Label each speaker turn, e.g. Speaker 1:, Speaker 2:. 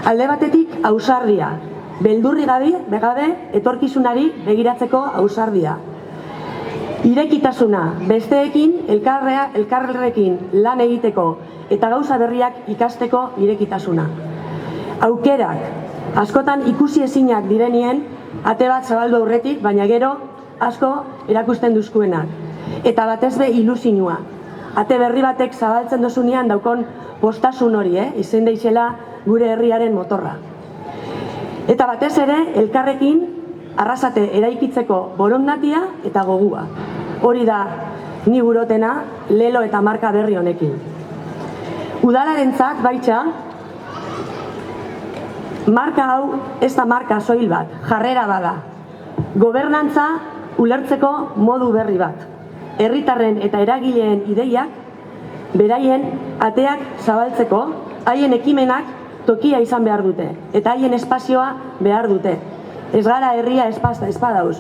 Speaker 1: Alde batetik ausardia, beldurri gabe etorkizunari begiratzeko ausardia. Irekitasuna, besteekin elkarrekin lan egiteko eta gauza berriak ikasteko irekitasuna. Aukerak, askotan ikusi ezinak direnien, ate bat zabaldu aurretik, baina gero asko erakusten duzkuenak. Eta batez be ilusinua. Ate berri batek zabaltzen dozunean daukon postasun hori, izen deixela gure herriaren motorra. Eta batez ere, elkarrekin arrasate eraikitzeko borondatia eta gogua. Hori da, ni burotena, lelo eta marka berri honekin. Udalarentzat baitxa, marka hau ez da marka soil bat, jarrera bada. Gobernantza ulertzeko modu berri bat. Herritarren eta eragileen ideiak, beraien ateak zabaltzeko, haien ekimenak tokia izan behar dute, eta haien espazioa behar dute. Ez gara herria espadauz.